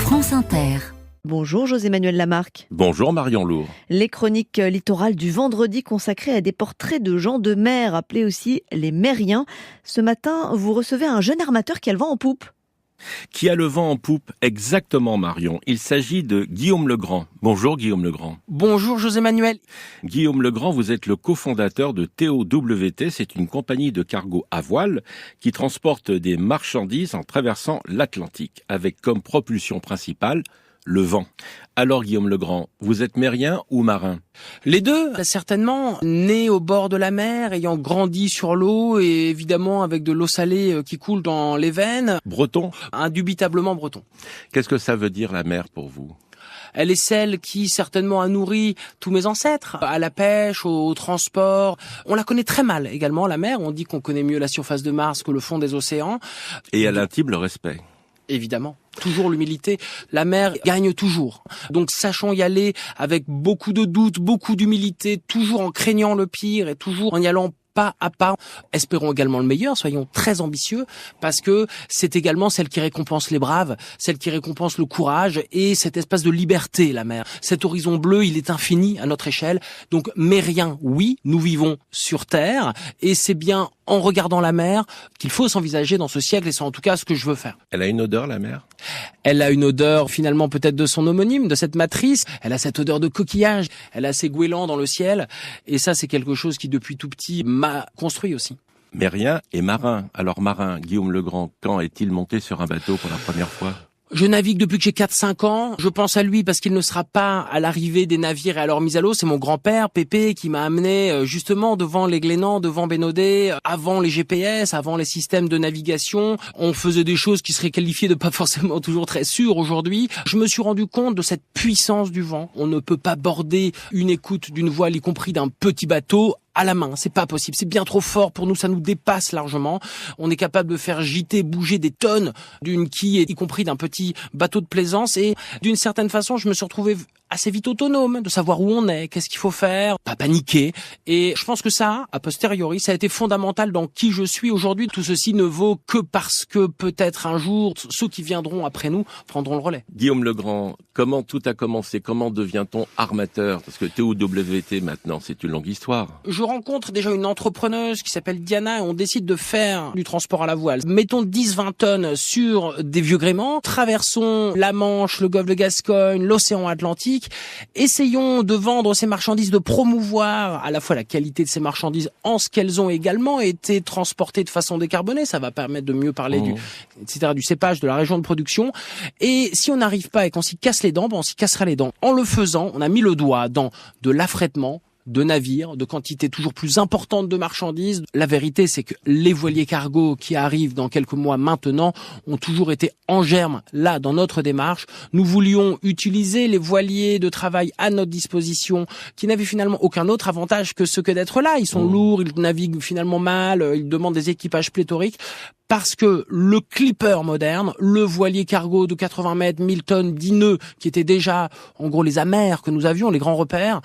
France Inter. Bonjour José-Manuel Lamarque. Bonjour Marion Lourd. Les chroniques littorales du vendredi consacrées à des portraits de gens de mer, appelés aussi les mériens. Ce matin, vous recevez un jeune armateur qui a le vent en poupe. Qui a le vent en poupe? Exactement Marion. Il s'agit de Guillaume Legrand. Bonjour Guillaume Legrand. Bonjour José-Manuel. Guillaume Legrand, vous êtes le cofondateur de TOWT. C'est une compagnie de cargo à voile qui transporte des marchandises en traversant l'Atlantique, avec comme propulsion principale le vent. Alors Guillaume Legrand, vous êtes mérien ou marin? Les deux, certainement, né au bord de la mer, ayant grandi sur l'eau et évidemment avec de l'eau salée qui coule dans les veines. Breton? Indubitablement breton. Qu'est-ce que ça veut dire la mer pour vous? Elle est celle qui certainement a nourri tous mes ancêtres, à la pêche, au transport. On la connaît très mal également, la mer. On dit qu'on connaît mieux la surface de Mars que le fond des océans. Et à l'intime, le respect. Évidemment. Toujours l'humilité. La mer gagne toujours. Donc sachons y aller avec beaucoup de doute, beaucoup d'humilité, toujours en craignant le pire et toujours en y allant pas à pas. Espérons également le meilleur, soyons très ambitieux, parce que c'est également celle qui récompense les braves, celle qui récompense le courage et cet espace de liberté, la mer. Cet horizon bleu, il est infini à notre échelle. Donc mérien, oui, nous vivons sur Terre et c'est bien en regardant la mer qu'il faut s'envisager dans ce siècle et c'est en tout cas ce que je veux faire. Elle a une odeur, la mer? Elle a une odeur finalement peut-être de son homonyme, de cette matrice. Elle a cette odeur de coquillage. Elle a ses goélands dans le ciel. Et ça, c'est quelque chose qui depuis tout petit m'a construit aussi. Mérien et marin. Alors marin, Guillaume Legrand, quand est-il monté sur un bateau pour la première fois? Je navigue depuis que j'ai 4-5 ans. Je pense à lui parce qu'il ne sera pas à l'arrivée des navires et à leur mise à l'eau. C'est mon grand-père, Pépé, qui m'a amené justement devant les Glénans, devant Bénodet, avant les GPS, avant les systèmes de navigation. On faisait des choses qui seraient qualifiées de pas forcément toujours très sûres aujourd'hui. Je me suis rendu compte de cette puissance du vent. On ne peut pas border une écoute d'une voile, y compris d'un petit bateau, à la main, c'est pas possible, c'est bien trop fort pour nous, ça nous dépasse largement. On est capable de faire gîter, bouger des tonnes d'une quille, y compris d'un petit bateau de plaisance et d'une certaine façon, je me suis retrouvé assez vite autonome, de savoir où on est, qu'est-ce qu'il faut faire, pas paniquer. Et je pense que ça, a posteriori, ça a été fondamental dans qui je suis aujourd'hui. Tout ceci ne vaut que parce que peut-être un jour, ceux qui viendront après nous prendront le relais. Guillaume Legrand, comment tout a commencé? Comment devient-on armateur? Parce que TOWT maintenant, c'est une longue histoire. Je rencontre déjà une entrepreneuse qui s'appelle Diana et on décide de faire du transport à la voile. Mettons 10-20 tonnes sur des vieux gréements, traversons la Manche, le golfe de Gascogne, l'océan Atlantique. Essayons de vendre ces marchandises, de promouvoir à la fois la qualité de ces marchandises en ce qu'elles ont également été transportées de façon décarbonée. Ça va permettre de mieux parler du cépage, de la région de production. Et si on n'arrive pas et qu'on s'y casse les dents, on s'y cassera les dents. En le faisant, on a mis le doigt dans de l'affrètement, de navires, de quantités toujours plus importantes de marchandises. La vérité, c'est que les voiliers cargo qui arrivent dans quelques mois maintenant ont toujours été en germe là dans notre démarche. Nous voulions utiliser les voiliers de travail à notre disposition qui n'avaient finalement aucun autre avantage que ce que d'être là. Ils sont lourds, ils naviguent finalement mal, ils demandent des équipages pléthoriques. Parce que le clipper moderne, le voilier cargo de 80 mètres, 1000 tonnes, 10 nœuds, qui étaient déjà, en gros, les amers que nous avions, les grands repères,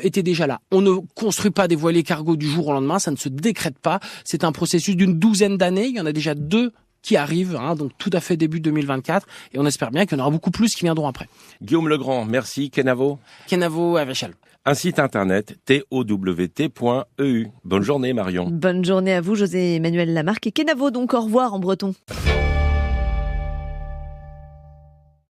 étaient déjà là. On ne construit pas des voiliers cargo du jour au lendemain, ça ne se décrète pas. C'est un processus d'une 12aine d'années. Il y en a déjà 2 qui arrivent, donc tout à fait début 2024. Et on espère bien qu'il y en aura beaucoup plus qui viendront après. Guillaume Legrand, merci. Kenavo? Kenavo à Véchal. Un site internet, TOWT.eu. Bonne journée Marion. Bonne journée à vous José-Manuel Lamarque et Kenavo donc au revoir en breton.